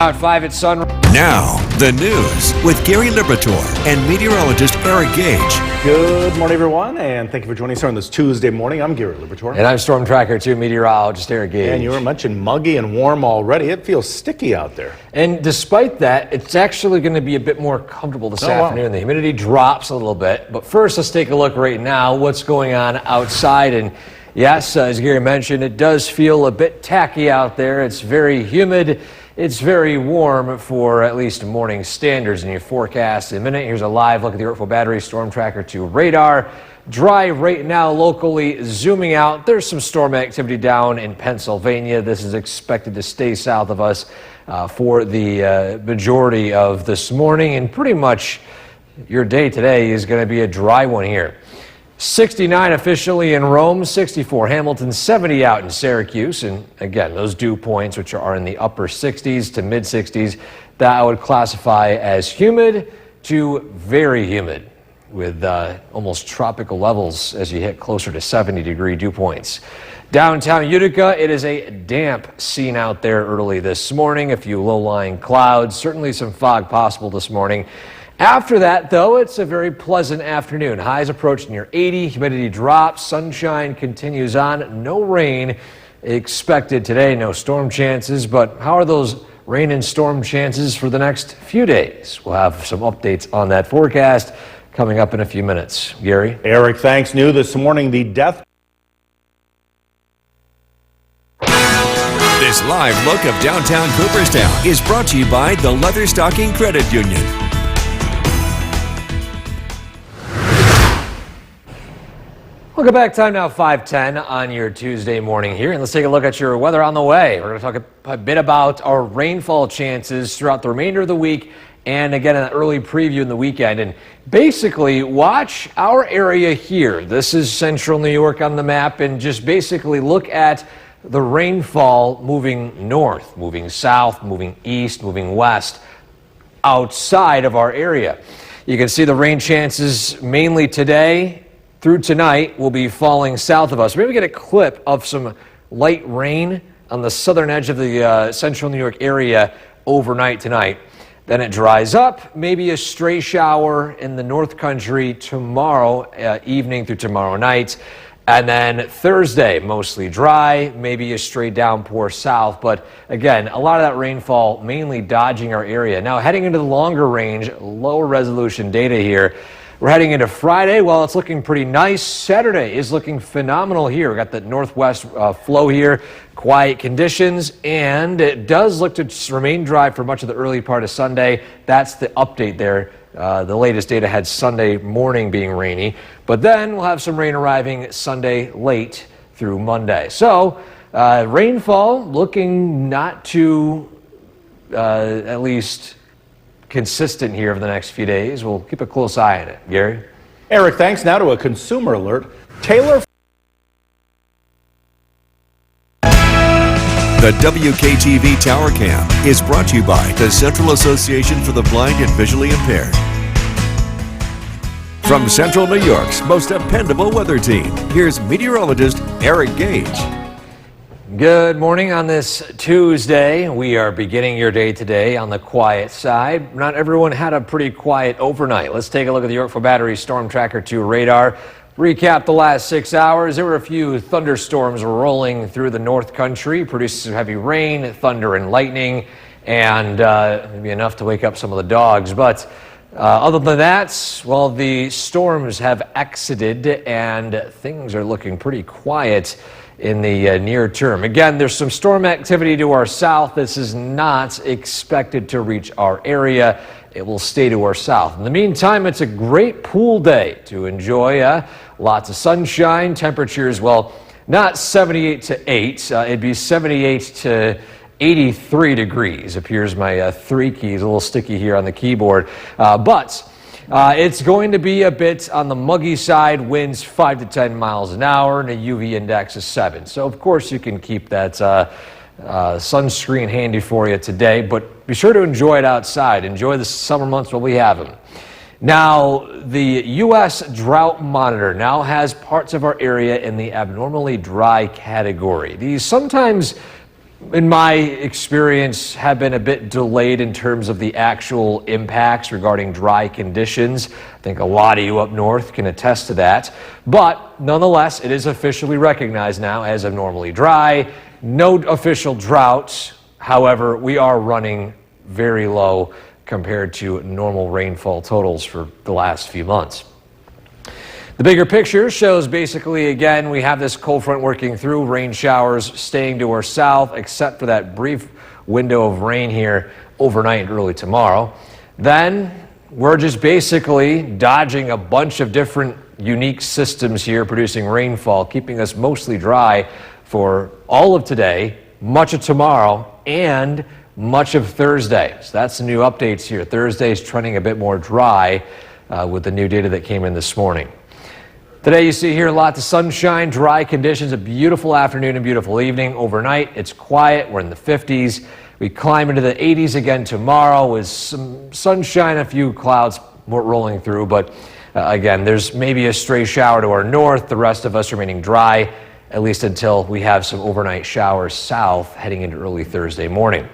Out 5 at Sun. Now, the news with Gary Liberatore and meteorologist Eric Gage. Good morning, everyone, and thank you for joining us on this Tuesday morning. I'm Gary Liberatore. And I'm Storm Tracker 2 meteorologist Eric Gage. And you were mentioning muggy and warm already. It feels sticky out there. And despite that, it's actually going to be a bit more comfortable this afternoon. Wow. The humidity drops a little bit. But first, let's take a look right now what's going on outside. And yes, as Gary mentioned, it does feel a bit tacky out there. It's very humid. It's very warm for at least morning standards in your forecast. In a minute, here's a live look at the Yorkville Battery Storm Tracker 2 radar. Dry right now locally, zooming out. There's some storm activity down in Pennsylvania. This is expected to stay south of us for the majority of this morning. And pretty much your day today is going to be a dry one here. 69 officially in Rome, 64 Hamilton, 70 out in Syracuse. And again, those dew points, which are in the upper 60s to mid 60s, that I would classify as humid to very humid with almost tropical levels as you hit closer to 70-degree dew points. Downtown Utica, it is a damp scene out there early this morning. A few low-lying clouds, certainly some fog possible this morning. After that, though, it's a very pleasant afternoon. Highs approach near 80, humidity drops, sunshine continues on, no rain expected today, no storm chances. But how are those rain and storm chances for the next few days? We'll have some updates on that forecast coming up in a few minutes. Gary? Eric, thanks. New this morning, the death. This live look of downtown Cooperstown is brought to you by the Leatherstocking Credit Union. Welcome back. Time now 5:10 on your Tuesday morning here, and let's take a look at your weather on the way. We're going to talk a bit about our rainfall chances throughout the remainder of the week, and again an early preview in the weekend. And basically, watch our area here. This is central New York on the map, and just basically look at the rainfall moving north, moving south, moving east, moving west, outside of our area. You can see the rain chances mainly today through tonight will be falling south of us. Maybe get a clip of some light rain on the southern edge of the central New York area overnight tonight. Then it dries up, maybe a stray shower in the North Country tomorrow evening through tomorrow night. And then Thursday, mostly dry, maybe a stray downpour south. But again, a lot of that rainfall mainly dodging our area. Now heading into the longer range, lower resolution data here. We're heading into Friday. Well, it's looking pretty nice. Saturday is looking phenomenal here. We got the northwest flow here, quiet conditions, and it does look to remain dry for much of the early part of Sunday. That's the update there. The latest data had Sunday morning being rainy, but then we'll have some rain arriving Sunday late through Monday. So rainfall looking not too, at least, consistent here over the next few days. We'll keep a close eye on it. Gary? Eric, thanks. Now to a consumer alert. Taylor. The WKTV Tower Cam is brought to you by the Central Association for the Blind and Visually Impaired. From Central New York's most dependable weather team, here's meteorologist Eric Gage. Good morning on this Tuesday. We are beginning your day today on the quiet side. Not everyone had a pretty quiet overnight. Let's take a look at the Yorkville Battery Storm Tracker 2 radar. Recap the last 6 hours. There were a few thunderstorms rolling through the North Country, producing some heavy rain, thunder, and lightning, and maybe enough to wake up some of the dogs. But other than that, well, the storms have exited, and things are looking pretty quiet in the near term. Again, there's some storm activity to our south. This is not expected to reach our area. It will stay to our south. In the meantime, it's a great pool day to enjoy. Lots of sunshine. Temperatures, well, not 78 to 8. It'd be 78 to 83 degrees. Appears my 3 keys a little sticky here on the keyboard. But it's going to be a bit on the muggy side, winds 5 to 10 miles an hour, and a UV index of 7. So, of course, you can keep that sunscreen handy for you today, but be sure to enjoy it outside. Enjoy the summer months while we have them. Now, the U.S. Drought Monitor now has parts of our area in the abnormally dry category. These sometimes in my experience, have been a bit delayed in terms of the actual impacts regarding dry conditions. I think a lot of you up north can attest to that. But nonetheless, it is officially recognized now as abnormally dry. No official drought. However, we are running very low compared to normal rainfall totals for the last few months. The bigger picture shows basically, again, we have this cold front working through, rain showers staying to our south, except for that brief window of rain here overnight and early tomorrow. Then we're just basically dodging a bunch of different unique systems here, producing rainfall, keeping us mostly dry for all of today, much of tomorrow, and much of Thursday. So that's the new updates here. Thursday is trending a bit more dry with the new data that came in this morning. Today you see here lots of sunshine, dry conditions, a beautiful afternoon and beautiful evening. Overnight it's quiet, we're in the 50s. We climb into the 80s again tomorrow with some sunshine, a few clouds rolling through, but again, there's maybe a stray shower to our north, the rest of us remaining dry, at least until we have some overnight showers south heading into early Thursday morning.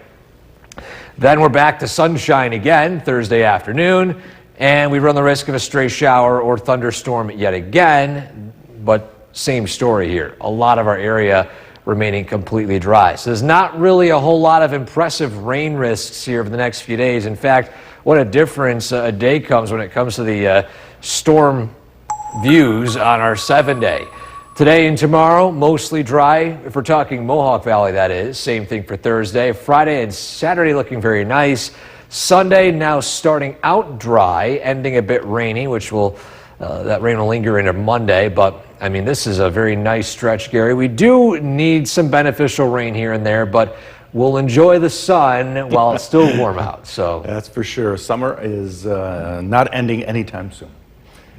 Then we're back to sunshine again Thursday afternoon, and we run the risk of a stray shower or thunderstorm yet again, but same story here. A lot of our area remaining completely dry. So there's not really a whole lot of impressive rain risks here for the next few days. In fact, what a difference a day comes when it comes to the storm views on our 7-day. Today and tomorrow, mostly dry. If we're talking Mohawk Valley, that is. Same thing for Thursday. Friday and Saturday looking very nice. Sunday now starting out dry, ending a bit rainy, which will, that rain will linger into Monday. But, I mean, this is a very nice stretch, Gary. We do need some beneficial rain here and there, but we'll enjoy the sun while it's still warm out. So That's for sure. Summer is not ending anytime soon.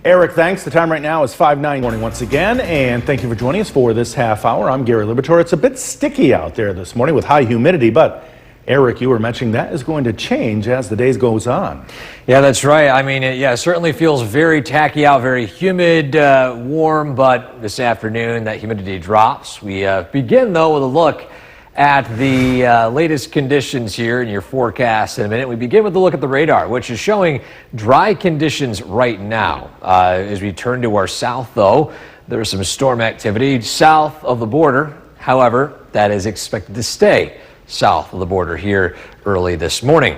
Eric, thanks. The time right now is 5:09 morning once again, and thank you for joining us for this half hour. I'm Gary Liberatore. It's a bit sticky out there this morning with high humidity, but Eric, you were mentioning that is going to change as the days goes on. Yeah, that's right. I mean, it certainly feels very tacky out, very humid, warm, but this afternoon that humidity drops. We begin, though, with a look at the latest conditions here in your forecast in a minute. We begin with a look at the radar, which is showing dry conditions right now. As we turn to our south, though, there's some storm activity south of the border. However, that is expected to stay south of the border here early this morning.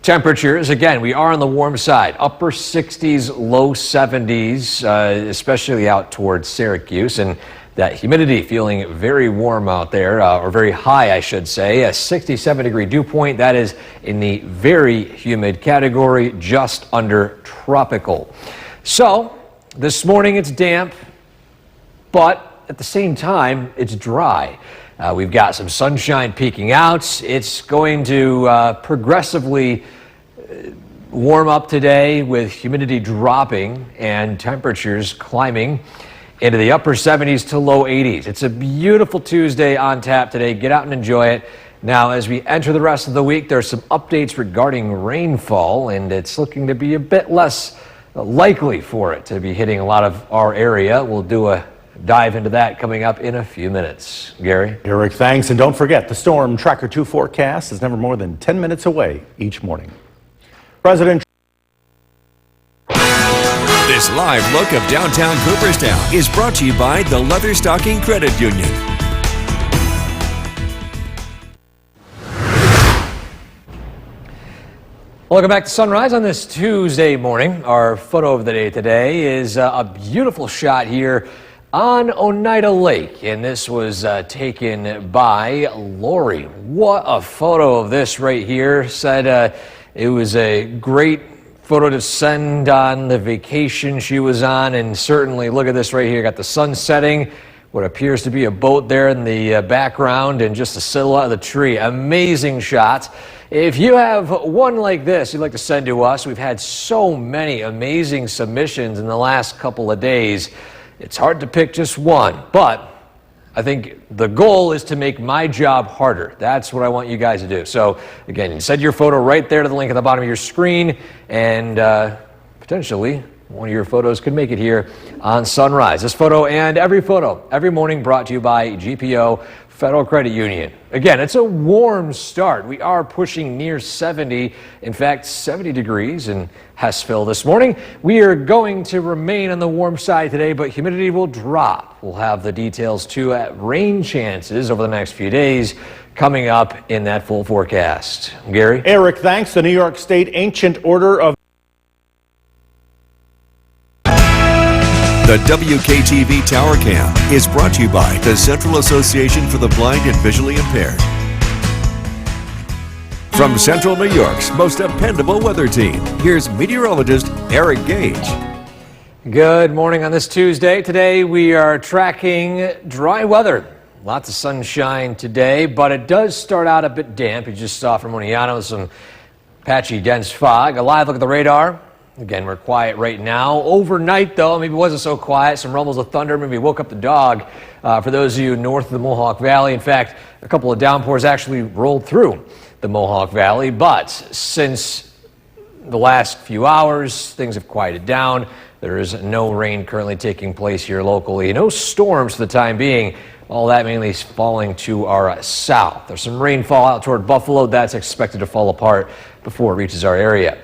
Temperatures, again, we are on the warm side, upper 60s, low 70s, especially out towards Syracuse, and that humidity feeling very warm out there, or very high, I should say. A 67-degree dew point, that is in the very humid category, just under tropical. So this morning it's damp, but at the same time it's dry. We've got some sunshine peeking out. It's going to progressively warm up today with humidity dropping and temperatures climbing into the upper 70s to low 80s. It's a beautiful Tuesday on tap today. Get out and enjoy it. Now, as we enter the rest of the week, there's some updates regarding rainfall, and it's looking to be a bit less likely for it to be hitting a lot of our area. We'll do a dive into that coming up in a few minutes. Gary? Eric, thanks. And don't forget, the Storm Tracker 2 forecast is never more than 10 minutes away each morning. President This live look of downtown Cooperstown is brought to you by the Leatherstocking Credit Union. Welcome back to Sunrise on this Tuesday morning. Our photo of the day today is a beautiful shot here on Oneida Lake, and this was taken by Lori. What a photo of this right here. Said it was a great photo to send on the vacation she was on, and certainly look at this right here. Got the sun setting, what appears to be a boat there in the background, and just the silhouette of the tree. Amazing shots. If you have one like this you'd like to send to us, we've had so many amazing submissions in the last couple of days. It's hard to pick just one, but I think the goal is to make my job harder. That's what I want you guys to do. So again, send your photo right there to the link at the bottom of your screen, and potentially one of your photos could make it here on Sunrise. This photo and every photo every morning brought to you by GPO Federal Credit Union. Again, it's a warm start. We are pushing near 70, in fact, 70 degrees in Hessville this morning. We are going to remain on the warm side today, but humidity will drop. We'll have the details too at rain chances over the next few days coming up in that full forecast. Gary? Eric, thanks. The New York State Ancient Order of The WKTV Tower Cam is brought to you by the Central Association for the Blind and Visually Impaired. From Central New York's most dependable weather team, here's meteorologist Eric Gage. Good morning on this Tuesday. Today we are tracking dry weather. Lots of sunshine today, but it does start out a bit damp. You just saw from Moniano some patchy dense fog. A live look at the radar. Again, we're quiet right now. Overnight, though, maybe it wasn't so quiet. Some rumbles of thunder maybe woke up the dog for those of you north of the Mohawk Valley. In fact, a couple of downpours actually rolled through the Mohawk Valley. But since the last few hours, things have quieted down. There is no rain currently taking place here locally. No storms for the time being. All that mainly is falling to our south. There's some rainfall out toward Buffalo. That's expected to fall apart before it reaches our area.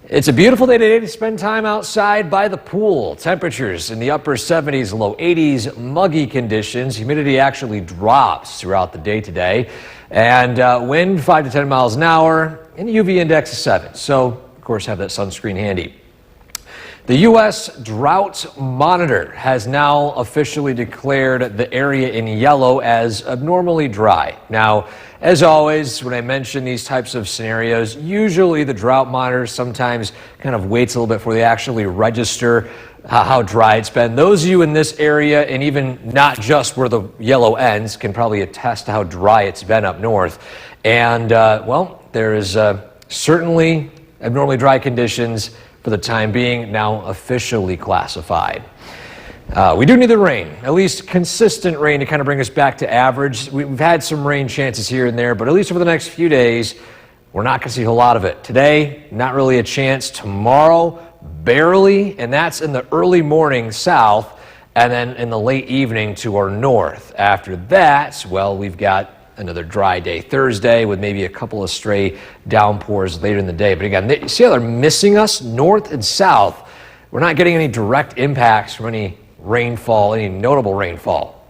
It's a beautiful day today to spend time outside by the pool. Temperatures in the upper 70s, low 80s, muggy conditions. Humidity actually drops throughout the day today. And wind 5 to 10 miles an hour and UV index of 7. So, of course, have that sunscreen handy. The U.S. Drought Monitor has now officially declared the area in yellow as abnormally dry. Now, as always, when I mention these types of scenarios, usually the Drought Monitor sometimes kind of waits a little bit before they actually register how dry it's been. Those of you in this area, and even not just where the yellow ends, can probably attest to how dry it's been up north. And, well, there is certainly abnormally dry conditions for the time being, now officially classified. We do need the rain, at least consistent rain to kind of bring us back to average. We've had some rain chances here and there, but at least over the next few days, we're not going to see a whole lot of it. Today, not really a chance. Tomorrow, barely, and that's in the early morning south, and then in the late evening to our north. After that, well, we've got another dry day Thursday with maybe a couple of stray downpours later in the day. But again, see how they're missing us north and south? We're not getting any direct impacts from any rainfall, any notable rainfall.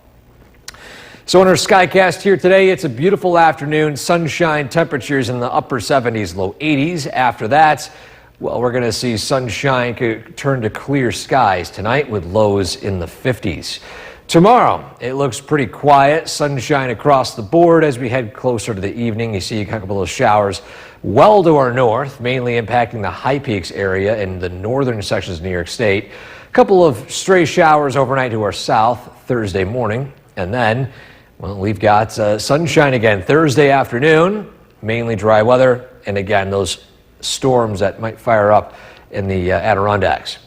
So in our Skycast here today, it's a beautiful afternoon, sunshine, temperatures in the upper 70s, low 80s. After that, well, we're going to see sunshine turn to clear skies tonight with lows in the 50s. Tomorrow, it looks pretty quiet, sunshine across the board as we head closer to the evening. You see a couple of showers well to our north, mainly impacting the High Peaks area in the northern sections of New York State. A couple of stray showers overnight to our south Thursday morning. And then, well, we've got sunshine again Thursday afternoon, mainly dry weather. And again, those storms that might fire up in the Adirondacks.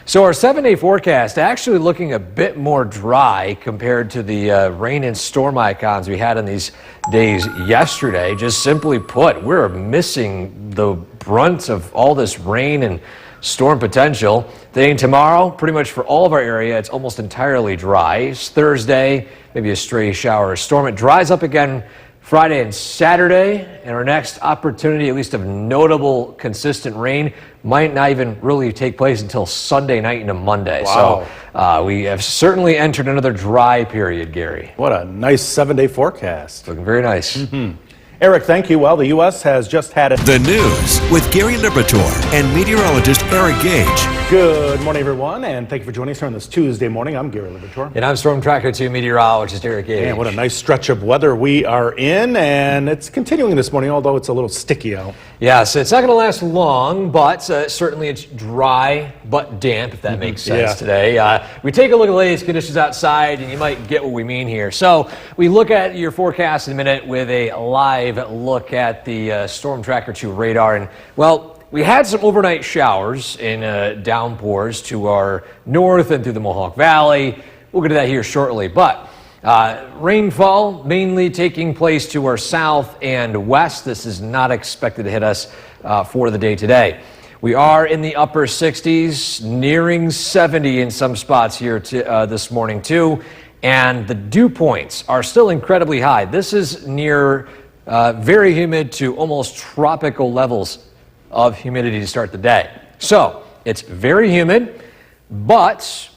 So our 7-day forecast actually looking a bit more dry compared to the rain and storm icons we had in these days yesterday. Just simply put, we're missing the brunt of all this rain and storm potential. Today and tomorrow, pretty much for all of our area, it's almost entirely dry. It's Thursday, maybe a stray shower or storm. It dries up again Friday and Saturday, and our next opportunity, at least of notable consistent rain, might not even really take place until Sunday night into Monday. Wow. So we have certainly entered another dry period, Gary. what a nice 7-day forecast. Looking very nice. Eric, thank you. Well, the U.S. has just had The news with Gary Liberatore and meteorologist Eric Gage. Good morning, everyone, and thank you for joining us on this Tuesday morning. I'm Gary Liberatore. And I'm Storm Tracker 2 meteorologist Eric Gage. And what a nice stretch of weather we are in, and it's continuing this morning, although it's a little sticky out. Yes, it's not going to last long, but certainly it's dry but damp, if that makes sense today. We take a look at the latest conditions outside, and you might get what we mean here. So we look at your forecast in a minute with a live look at the Storm Tracker 2 radar. And, well, we had some overnight showers and downpours to our north and through the Mohawk Valley. We'll get to that here shortly. But rainfall mainly taking place to our south and west. This is not expected to hit us for the day today. We are in the upper 60s, nearing 70 in some spots here this morning too. and the dew points are still incredibly high. This is near very humid to almost tropical levels of humidity to start the day. So it's very humid, but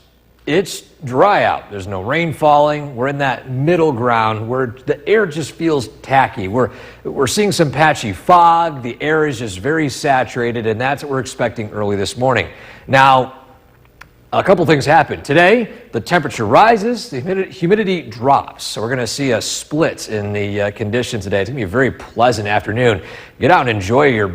it's dry out. There's no rain falling. We're in that middle ground where the air just feels tacky. We're seeing some patchy fog. The air is just very saturated, and that's what we're expecting early this morning. Now, a couple things happen. Today, the temperature rises, the humidity drops. So we're going to see a split in the conditions today. It's going to be a very pleasant afternoon. Get out and enjoy your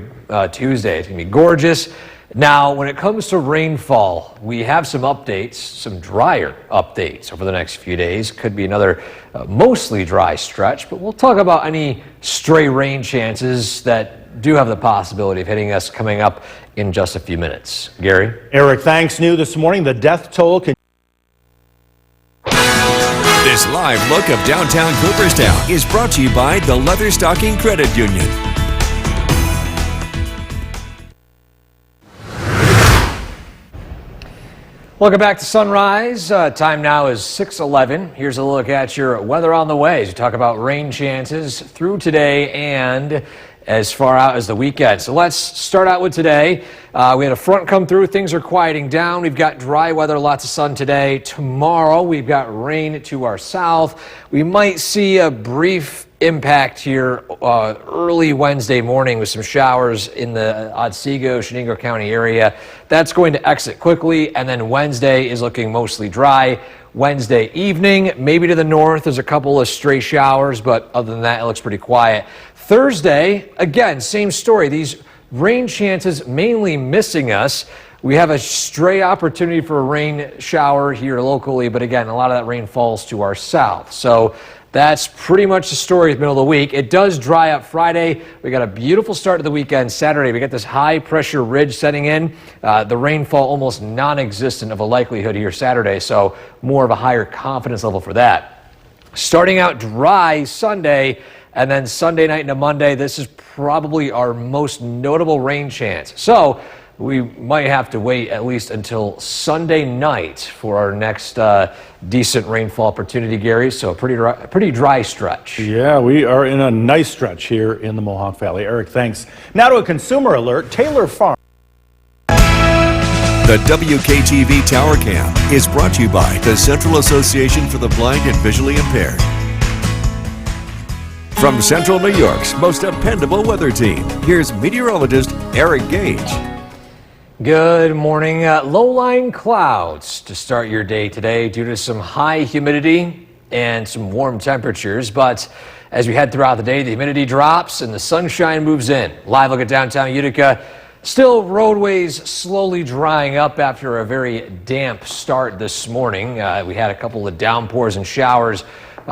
Tuesday. It's going to be gorgeous. Now, when it comes to rainfall, we have some updates, some drier updates over the next few days. Could be another mostly dry stretch, but we'll talk about any stray rain chances that do have the possibility of hitting us coming up in just a few minutes. Gary? Eric, thanks. New this morning, the death toll continues. This live look of downtown Cooperstown is brought to you by the Leatherstocking Credit Union. Welcome back to Sunrise. Time now is 6:11. Here's a look at your weather on the way as we talk about rain chances through today and as far out as the weekend. So let's start out with today. We had a front come through. Things are quieting down. We've got dry weather, lots of sun today. Tomorrow, we've got rain to our south. We might see a brief impact here early Wednesday morning with some showers in the Otsego, Shenango County area. That's going to exit quickly, and then Wednesday is looking mostly dry. Wednesday evening, maybe to the north, there's a couple of stray showers, but other than that, it looks pretty quiet. Thursday, again, same story. These rain chances mainly missing us. We have a stray opportunity for a rain shower here locally, but again, a lot of that rain falls to our south. So that's pretty much the story of the middle of the week. It does dry up Friday. We got a beautiful start to the weekend. Saturday, we got this high pressure ridge setting in. The rainfall almost non-existent of a likelihood here Saturday, so more of a higher confidence level for that. Starting out dry Sunday, and then Sunday night into Monday, this is probably our most notable rain chance. So we might have to wait at least until Sunday night for our next decent rainfall opportunity, Gary. So a pretty dry stretch. Yeah, we are in a nice stretch here in the Mohawk Valley. Eric, thanks. Now to a consumer alert. Taylor Farm. The WKTV Tower Cam is brought to you by the Central Association for the Blind and Visually Impaired. From Central New York's most dependable weather team, here's meteorologist Eric Gage. Good morning. Low-lying clouds to start your day today due to some high humidity and some warm temperatures. But as we head throughout the day, the humidity drops and the sunshine moves in. Live look at downtown Utica. Still roadways slowly drying up after a very damp start this morning. We had a couple of downpours and showers.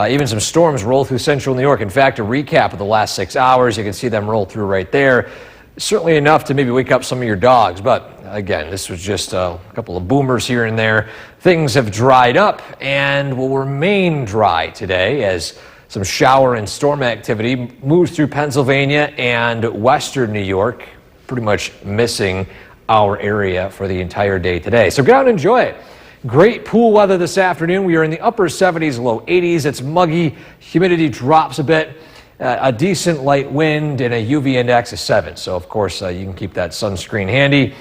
Even some storms roll through central New York. In fact, a recap of the last 6 hours, you can see them roll through right there. Certainly enough to maybe wake up some of your dogs, but again, this was just a couple of boomers here and there. Things have dried up and will remain dry today as some shower and storm activity moves through Pennsylvania and western New York, pretty much missing our area for the entire day today. So go out and enjoy it. Great pool weather this afternoon. We are in the upper 70s, low 80s. It's muggy. Humidity drops a bit. A decent light wind and a UV index of 7. So, of course, you can keep that sunscreen handy.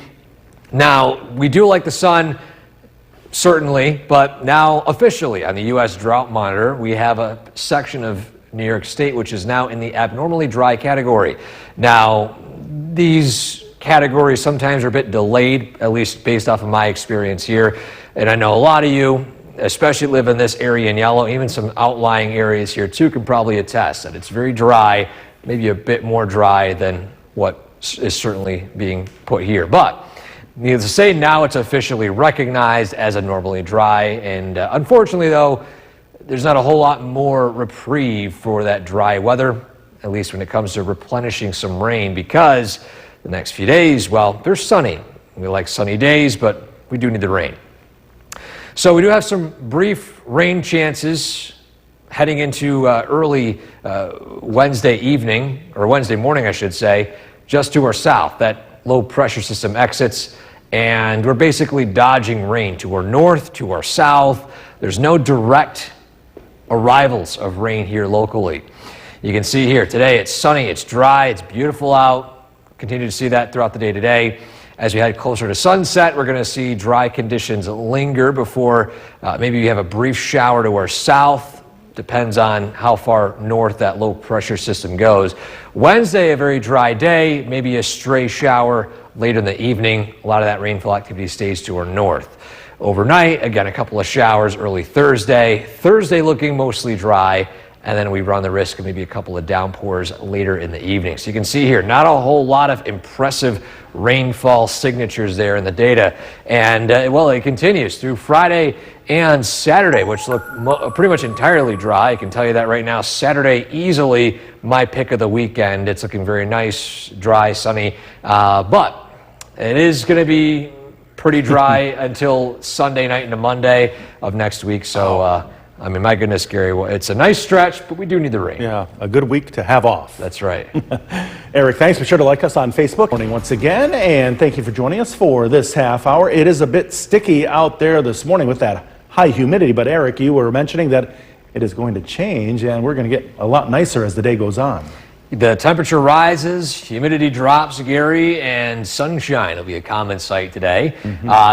Now, we do like the sun, certainly, but now officially on the U.S. Drought Monitor, we have a section of New York State which is now in the abnormally dry category. Now, these categories sometimes are a bit delayed, at least based off of my experience here. And I know a lot of you, especially live in this area in yellow, even some outlying areas here too, can probably attest that it's very dry, maybe a bit more dry than what is certainly being put here. But needless to say, now it's officially recognized as abnormally dry. And unfortunately, though, there's not a whole lot more reprieve for that dry weather, at least when it comes to replenishing some rain, because the next few days, well, they're sunny. We like sunny days, but we do need the rain. So we do have some brief rain chances heading into early Wednesday evening, or Wednesday morning, I should say, just to our south. That low pressure system exits, and we're basically dodging rain to our north, to our south. There's no direct arrivals of rain here locally. You can see here today it's sunny, it's dry, it's beautiful out. Continue to see that throughout the day today. As we head closer to sunset, we're going to see dry conditions linger before maybe we have a brief shower to our south. Depends on how far north that low pressure system goes. Wednesday, a very dry day, maybe a stray shower later in the evening. A lot of that rainfall activity stays to our north. Overnight, again, a couple of showers early Thursday. Thursday looking mostly dry. And then we run the risk of maybe a couple of downpours later in the evening. So you can see here, not a whole lot of impressive rainfall signatures there in the data. And well, it continues through Friday and Saturday, which look pretty much entirely dry. I can tell you that right now. Saturday, easily my pick of the weekend. It's looking very nice, dry, sunny, but it is going to be pretty dry until Sunday night into Monday of next week. So, I mean, my goodness, Gary, it's a nice stretch, but we do need the rain. Yeah, a good week to have off. That's right. Eric, thanks. Be sure to like us on Facebook. Morning once again, and thank you for joining us for this half hour. It is a bit sticky out there this morning with that high humidity, but Eric, you were mentioning that it is going to change, and we're going to get a lot nicer as the day goes on. The temperature rises, humidity drops, Gary, and sunshine will be a common sight today.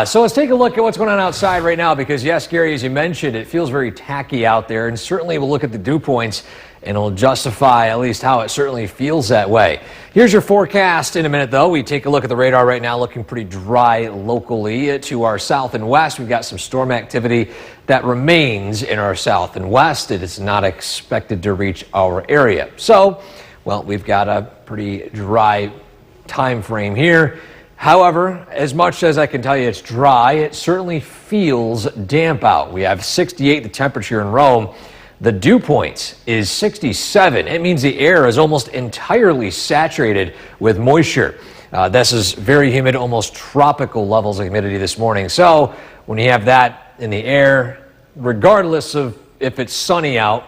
So let's take a look at what's going on outside right now because, yes, Gary, as you mentioned, it feels very tacky out there, and certainly we'll look at the dew points and it'll justify at least how it certainly feels that way. Here's your forecast in a minute, though. We take a look at the radar right now, looking pretty dry locally. To our south and west, we've got some storm activity that remains in our south and west. It is not expected to reach our area. So, well, we've got a pretty dry time frame here. However, as much as I can tell you it's dry, it certainly feels damp out. We have 68 the temperature in Rome. The dew point is 67. It means the air is almost entirely saturated with moisture. This is very humid, almost tropical levels of humidity this morning. So when you have that in the air, regardless of if it's sunny out,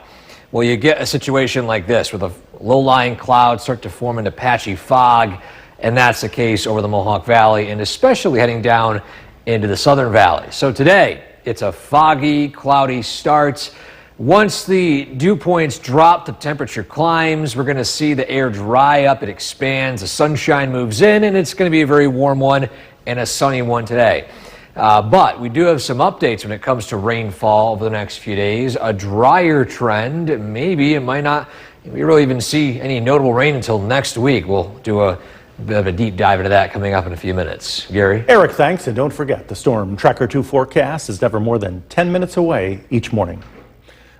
well, you get a situation like this where the low-lying clouds start to form into patchy fog, and that's the case over the Mohawk Valley and especially heading down into the Southern Valley. So today, it's a foggy, cloudy start. Once the dew points drop, the temperature climbs. We're going to see the air dry up. It expands. The sunshine moves in, and it's going to be a very warm one and a sunny one today. But we do have some updates when it comes to rainfall over the next few days. A drier trend. Maybe it might not. We really even see any notable rain until next week. We'll do a bit of a deep dive into that coming up in a few minutes. Gary? Eric, thanks. And don't forget, the Storm Tracker 2 forecast is never more than 10 minutes away each morning.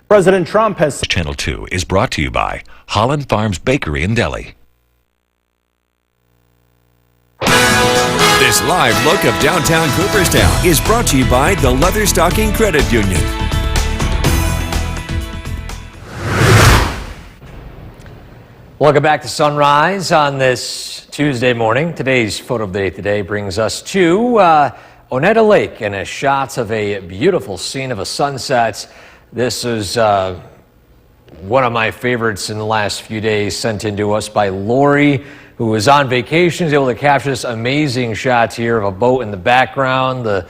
President Trump has... Channel 2 is brought to you by Holland Farms Bakery and Deli. This live look of downtown Cooperstown is brought to you by the Leatherstocking Credit Union. Welcome back to Sunrise on this Tuesday morning. Today's photo of the day today brings us to Oneida Lake and a shot of a beautiful scene of a sunset. This is one of my favorites in the last few days, sent in to us by Lori, who was on vacation. She was able to capture this amazing shot here of a boat in the background, the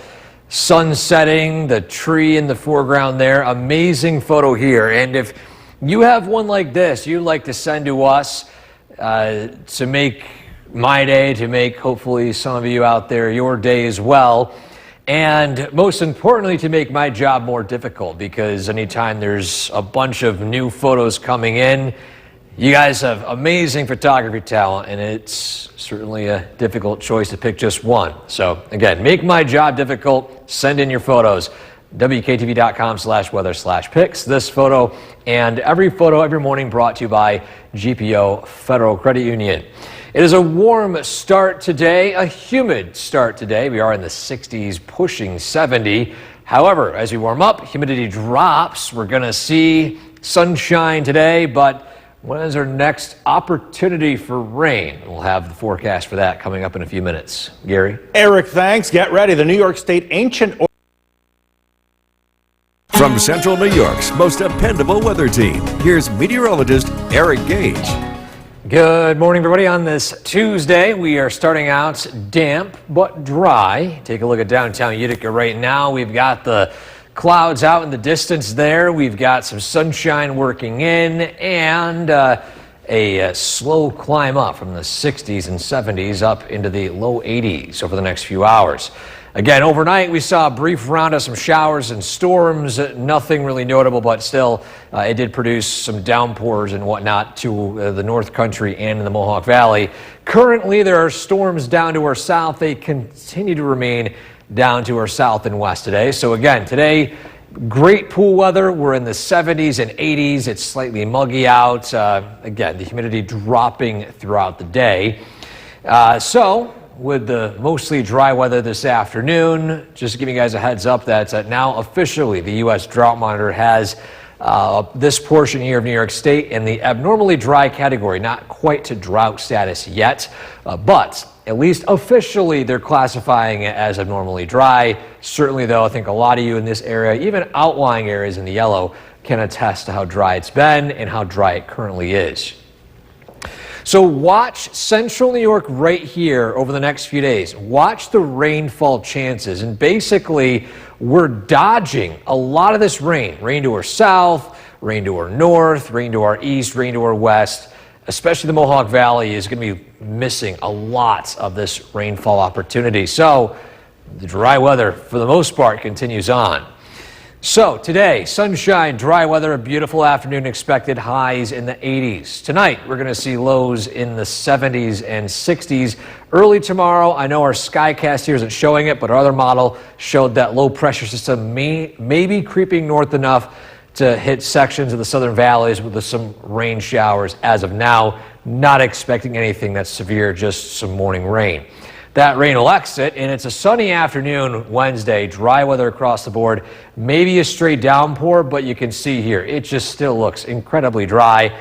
sun setting, the tree in the foreground there. Amazing photo here. And if you have one like this you'd like to send to us to make my day, to make hopefully some of you out there your day as well, and most importantly to make my job more difficult, because anytime there's a bunch of new photos coming in, you guys have amazing photography talent, and it's certainly a difficult choice to pick just one. So again, make my job difficult, send in your photos. WKTV.com/weather/pics. This photo and every photo every morning brought to you by GPO Federal Credit Union. It is a warm start today, a humid start today. We are in the 60s, pushing 70. However, as we warm up, humidity drops. We're going to see sunshine today, but when is our next opportunity for rain? We'll have the forecast for that coming up in a few minutes. Gary? Eric, thanks. Get ready. The New York State Ancient... From Central New York's most dependable weather team, here's meteorologist Eric Gage. Good morning, everybody. On this Tuesday, we are starting out damp but dry. Take a look at downtown Utica right now. We've got the clouds out in the distance there. We've got some sunshine working in and a slow climb up from the 60s and 70s up into the low 80s over the next few hours. Again, overnight we saw a brief round of some showers and storms, nothing really notable, but still it did produce some downpours and whatnot to the North Country and in the Mohawk Valley. Currently there are storms down to our south. They continue to remain down to our south and west today. So again, today, great pool weather. We're in the 70s and 80s. It's slightly muggy out. Again, the humidity dropping throughout the day. With the mostly dry weather this afternoon, just giving you guys a heads up that now officially the U.S. Drought Monitor has this portion here of New York State in the abnormally dry category, not quite to drought status yet, but at least officially they're classifying it as abnormally dry. Certainly though, I think a lot of you in this area, even outlying areas in the yellow, can attest to how dry it's been and how dry it currently is. So watch central New York right here over the next few days. Watch the rainfall chances. And basically, we're dodging a lot of this rain. Rain to our south, rain to our north, rain to our east, rain to our west. Especially the Mohawk Valley is going to be missing a lot of this rainfall opportunity. So the dry weather, for the most part, continues on. So today, sunshine, dry weather, a beautiful afternoon expected, highs in the 80s. Tonight, we're going to see lows in the 70s and 60s. Early tomorrow, I know our Skycast here isn't showing it, but our other model showed that low pressure system may be creeping north enough to hit sections of the southern valleys with some rain showers. As of now, not expecting anything that's severe, just some morning rain. That rain will exit, and it's a sunny afternoon Wednesday. Dry weather across the board. Maybe a stray downpour, but you can see here, it just still looks incredibly dry.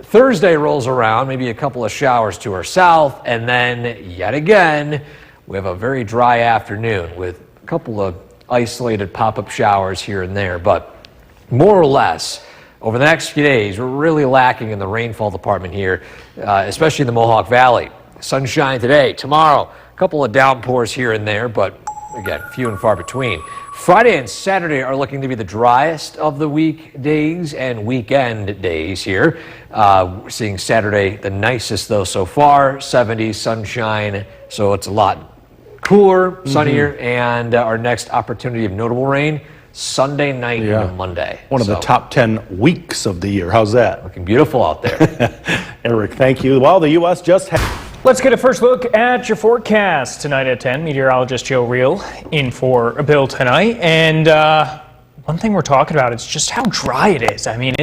Thursday rolls around, maybe a couple of showers to our south, and then yet again, we have a very dry afternoon with a couple of isolated pop-up showers here and there. But more or less, over the next few days, we're really lacking in the rainfall department here, especially in the Mohawk Valley. Sunshine today, tomorrow, a couple of downpours here and there, but again, few and far between. Friday and Saturday are looking to be the driest of the weekdays and weekend days here. We're seeing Saturday the nicest though so far, 70s, sunshine, so it's a lot cooler, sunnier, and our next opportunity of notable rain, Sunday night into Monday. One of the top 10 weeks of the year. How's that? Looking beautiful out there. Eric, thank you. Well, the U.S. just had... Let's get a first look at your forecast tonight at 10. Meteorologist Joe Reel in for a Bill tonight. And one thing we're talking about is just how dry it is. I mean,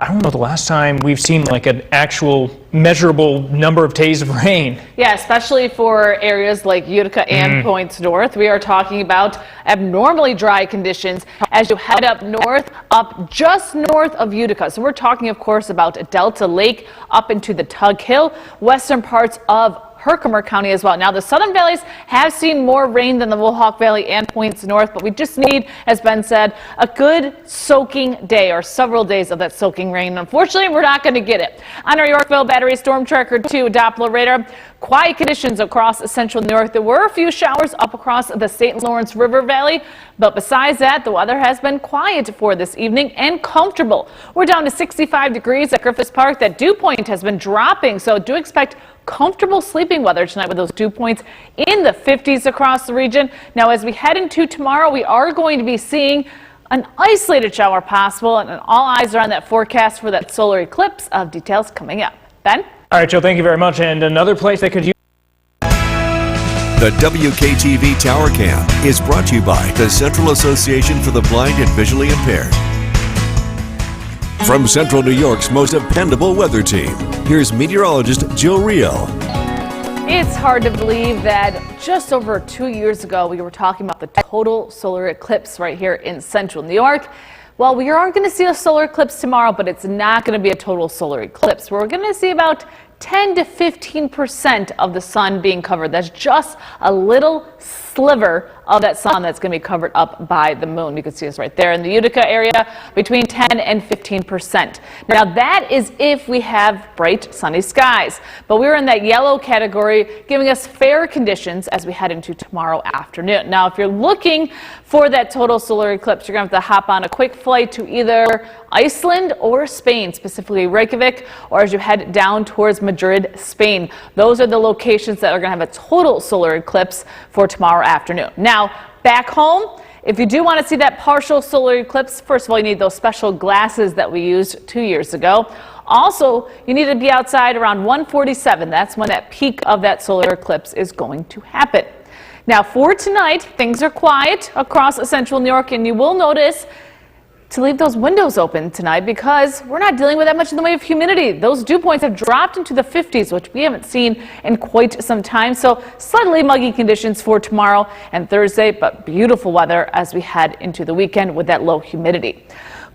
I don't know the last time we've seen like an actual measurable number of days of rain. Yeah, especially for areas like Utica and Points North. We are talking about abnormally dry conditions as you head up north, up just north of Utica. So we're talking, of course, about Delta Lake up into the Tug Hill, western parts of Herkimer County as well. Now, the southern valleys have seen more rain than the Mohawk Valley and Points North, but we just need, as Ben said, a good soaking day or several days of that soaking rain. Unfortunately, we're not going to get it. On our Yorkville Battery Storm Tracker 2 Doppler radar, quiet conditions across central New York. There were a few showers up across the St. Lawrence River Valley, but besides that, the weather has been quiet for this evening and comfortable. We're down to 65 degrees at Griffiths Park. That dew point has been dropping, so do expect comfortable sleeping weather tonight with those dew points in the 50s across the region. Now, as we head into tomorrow, we are going to be seeing an isolated shower possible, and all eyes are on that forecast for that solar eclipse. Of details coming up. Ben? All right, Joe, thank you very much. And another place that could use The WKTV Tower Cam is brought to you by the Central Association for the Blind and Visually Impaired. From Central New York's most dependable weather team, here's meteorologist Jill Reel. It's hard to believe that just over 2 years ago, we were talking about the total solar eclipse right here in central New York. Well, we are going to see a solar eclipse tomorrow, but it's not going to be a total solar eclipse. We're going to see about 10 to 15% of the sun being covered. That's just a little sliver of that sun that's going to be covered up by the moon. You can see us right there in the Utica area, between 10 and 15%. Now that is if we have bright sunny skies, but we're in that yellow category, giving us fair conditions as we head into tomorrow afternoon. Now if you're looking for that total solar eclipse, you're going to have to hop on a quick flight to either Iceland or Spain, specifically Reykjavik, or as you head down towards Madrid, Spain. Those are the locations that are going to have a total solar eclipse for tomorrow afternoon. Now, back home, if you do want to see that partial solar eclipse, first of all, you need those special glasses that we used 2 years ago. Also, you need to be outside around 1:47. That's when that peak of that solar eclipse is going to happen. Now, for tonight, things are quiet across central New York, and you will notice to leave those windows open tonight because we're not dealing with that much in the way of humidity. Those dew points have dropped into the 50s, which we haven't seen in quite some time. So slightly muggy conditions for tomorrow and Thursday, but beautiful weather as we head into the weekend with that low humidity.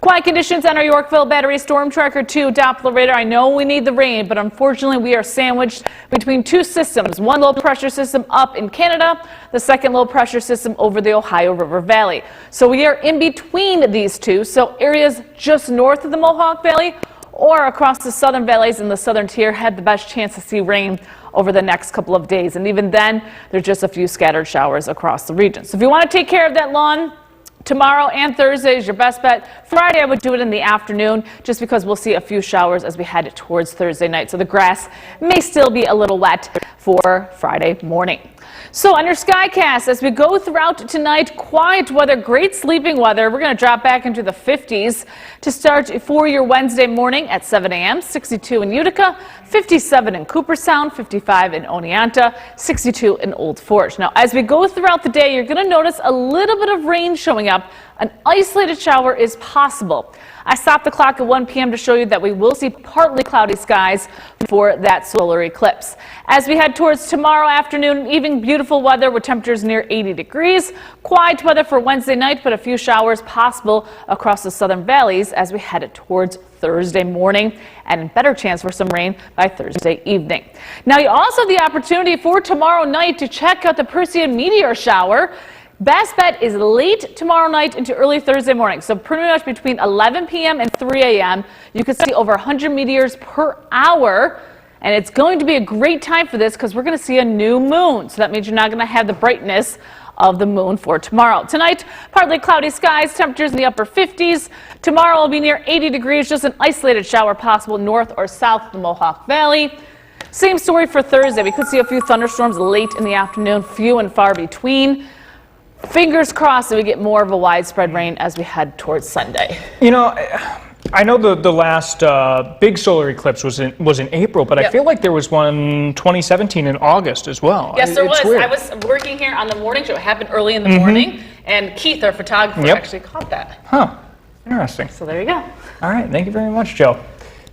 Quiet conditions on our Yorkville Battery Storm Tracker 2 Doppler radar. I know we need the rain, but unfortunately we are sandwiched between two systems. One low pressure system up in Canada, the second low pressure system over the Ohio River Valley. So we are in between these two. So areas just north of the Mohawk Valley or across the southern valleys in the southern tier had the best chance to see rain over the next couple of days. And even then, there's just a few scattered showers across the region. So if you want to take care of that lawn, tomorrow and Thursday is your best bet. Friday, I would do it in the afternoon just because we'll see a few showers as we head towards Thursday night. So the grass may still be a little wet for Friday morning. So on your Skycast, as we go throughout tonight, quiet weather, great sleeping weather. We're going to drop back into the 50s to start for your Wednesday morning at 7 a.m. 62 in Utica, 57 in Cooperstown, 55 in Oneonta, 62 in Old Forge. Now, as we go throughout the day, you're going to notice a little bit of rain showing up. An isolated shower is possible. I stopped the clock at 1 p.m. to show you that we will see partly cloudy skies for that solar eclipse. As we head towards tomorrow afternoon, even beautiful weather with temperatures near 80 degrees. Quiet weather for Wednesday night, but a few showers possible across the southern valleys as we head towards Thursday morning and better chance for some rain by Thursday evening. Now you also have the opportunity for tomorrow night to check out the Perseid meteor shower. Best bet is late tomorrow night into early Thursday morning. So pretty much between 11 p.m. and 3 a.m. you can see over 100 meteors per hour. And it's going to be a great time for this because we're going to see a new moon. So that means you're not going to have the brightness of the moon for tomorrow. Tonight, partly cloudy skies, temperatures in the upper 50s. Tomorrow will be near 80 degrees, just an isolated shower possible north or south of the Mohawk Valley. Same story for Thursday. We could see a few thunderstorms late in the afternoon, few and far between. Fingers crossed that we get more of a widespread rain as we head towards Sunday. You know, I know the last big solar eclipse was in April, but Yep. I feel like there was one 2017 in August as well. Yes, there was. Weird. I was working here on the morning show. It happened early in the morning, and Keith, our photographer, Yep. actually caught that. Huh. Interesting. So there you go. All right. Thank you very much, Joe.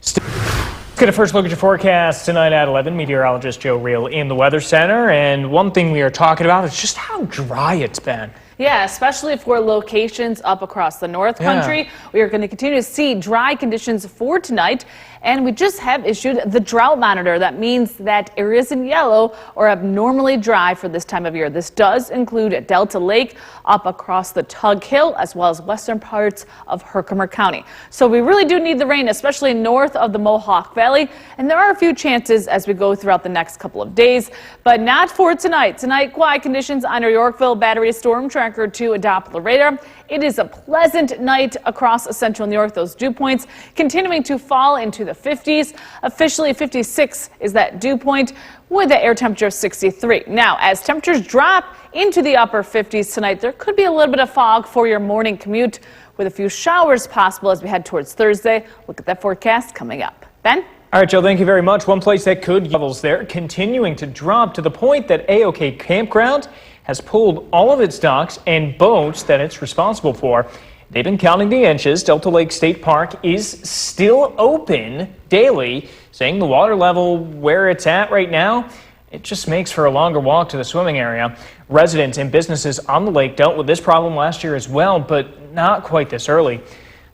Let's get a first look at your forecast tonight at 11. Meteorologist Joe Reel in the Weather Center. And one thing we are talking about is just how dry it's been. Yeah, especially for locations up across the North Country. We are going to continue to see dry conditions for tonight. And we just have issued the drought monitor. That means that areas in yellow are abnormally dry for this time of year. This does include Delta Lake up across the Tug Hill, as well as western parts of Herkimer County. So we really do need the rain, especially north of the Mohawk Valley. And there are a few chances as we go throughout the next couple of days, but not for tonight. Tonight, quiet conditions on our Yorkville Battery Storm Tracker 2 Doppler radar. It is a pleasant night across central New York. Those dew points continuing to fall into the 50s. Officially 56 is that dew point with the air temperature of 63. Now, as temperatures drop into the upper 50s tonight, there could be a little bit of fog for your morning commute with a few showers possible as we head towards Thursday. Look at that forecast coming up. Ben? All right, Joe, thank you very much. One place that could levels there continuing to drop to the point that A-OK Campground has pulled all of its docks and boats that it's responsible for. They've been counting the inches. Delta Lake State Park is still open daily, saying the water level where it's at right now, it just makes for a longer walk to the swimming area. Residents and businesses on the lake dealt with this problem last year as well, but not quite this early.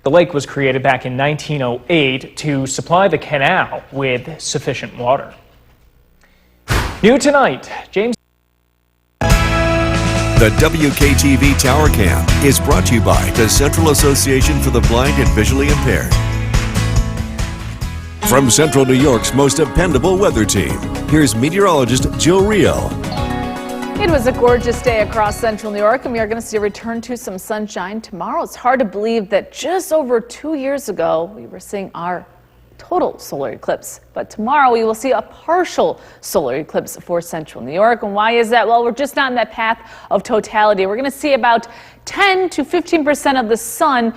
The lake was created back in 1908 to supply the canal with sufficient water. New tonight, James. The WKTV Tower Cam is brought to you by the Central Association for the Blind and Visually Impaired. From Central New York's most dependable weather team, here's meteorologist Jill Reel. It was a gorgeous day across central New York, and we are going to see a return to some sunshine tomorrow. It's hard to believe that just over 2 years ago, we were seeing our total solar eclipse. But tomorrow we will see a partial solar eclipse for central New York. And why is that? Well, we're just not in that path of totality. We're going to see about 10 to 15% of the sun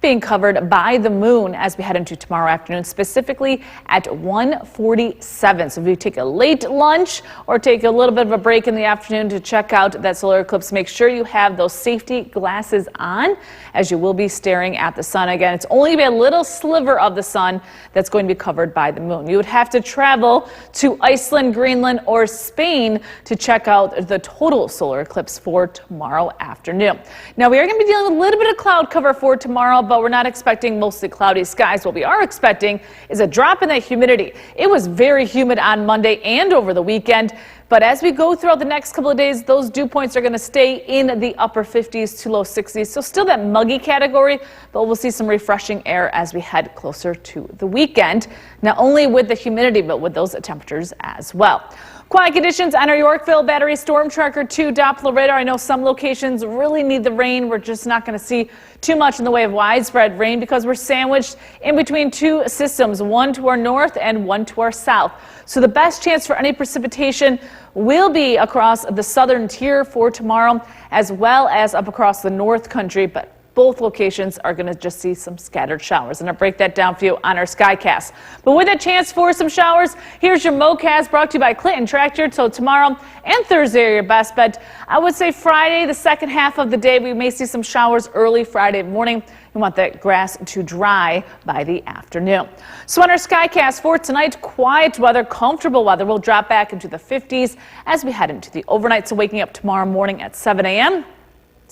being covered by the moon as we head into tomorrow afternoon, specifically at 1:47. So if you take a late lunch or take a little bit of a break in the afternoon to check out that solar eclipse, make sure you have those safety glasses on, as you will be staring at the sun. Again, it's only a little sliver of the sun that's going to be covered by the moon. You would have to travel to Iceland, Greenland, or Spain to check out the total solar eclipse for tomorrow afternoon. Now, we are going to be dealing with a little bit of cloud cover for tomorrow, but we're not expecting mostly cloudy skies. What we are expecting is a drop in the humidity. It was very humid on Monday and over the weekend, but as we go throughout the next couple of days, those dew points are going to stay in the upper 50s to low 60s. So still that muggy category, but we'll see some refreshing air as we head closer to the weekend, not only with the humidity, but with those temperatures as well. Quiet conditions on our Yorkville Battery Storm Tracker 2 Doppler radar. I know some locations really need the rain. We're just not going to see too much in the way of widespread rain because we're sandwiched in between two systems, one to our north and one to our south. So the best chance for any precipitation will be across the southern tier for tomorrow, as well as up across the north country, but both locations are going to just see some scattered showers. And I'll break that down for you on our Skycast. But with a chance for some showers, here's your MoCast brought to you by Clinton Tractor. So tomorrow and Thursday are your best bet. I would say Friday, the second half of the day, we may see some showers early Friday morning. We want that grass to dry by the afternoon. So on our Skycast for tonight, quiet weather, comfortable weather. We'll drop back into the 50s as we head into the overnight. So waking up tomorrow morning at 7 a.m.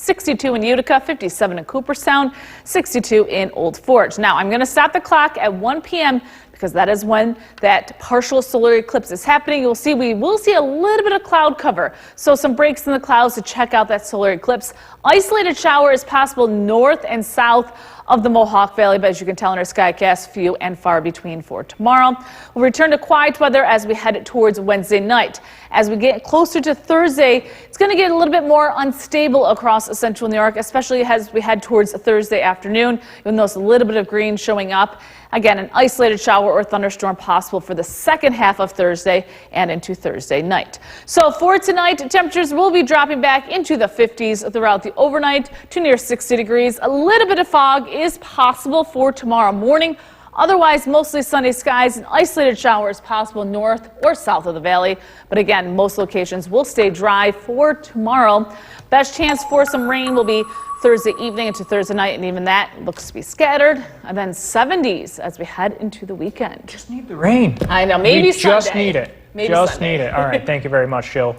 62 in Utica, 57 in Cooperstown, 62 in Old Forge. Now, I'm going to stop the clock at 1 p.m. because that is when that partial solar eclipse is happening. You'll see we will see a little bit of cloud cover, so some breaks in the clouds to check out that solar eclipse. Isolated shower is possible north and south of the Mohawk Valley, but as you can tell in our Skycast, few and far between for tomorrow. We'll return to quiet weather as we head towards Wednesday night. As we get closer to Thursday, it's going to get a little bit more unstable across central New York, especially as we head towards Thursday afternoon. You'll notice a little bit of green showing up. Again, an isolated shower or thunderstorm possible for the second half of Thursday and into Thursday night. So for tonight, temperatures will be dropping back into the 50s throughout the overnight to near 60 degrees. A little bit of fog is possible for tomorrow morning. Otherwise, mostly sunny skies and isolated showers possible north or south of the valley. But again, most locations will stay dry for tomorrow. Best chance for some rain will be Thursday evening into Thursday night, and even that looks to be scattered. And then 70s as we head into the weekend. Just need the rain. I know, maybe we just Sunday. need it. Maybe just Sunday. need it. All right, thank you very much, Jill.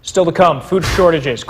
Still to come, food shortages.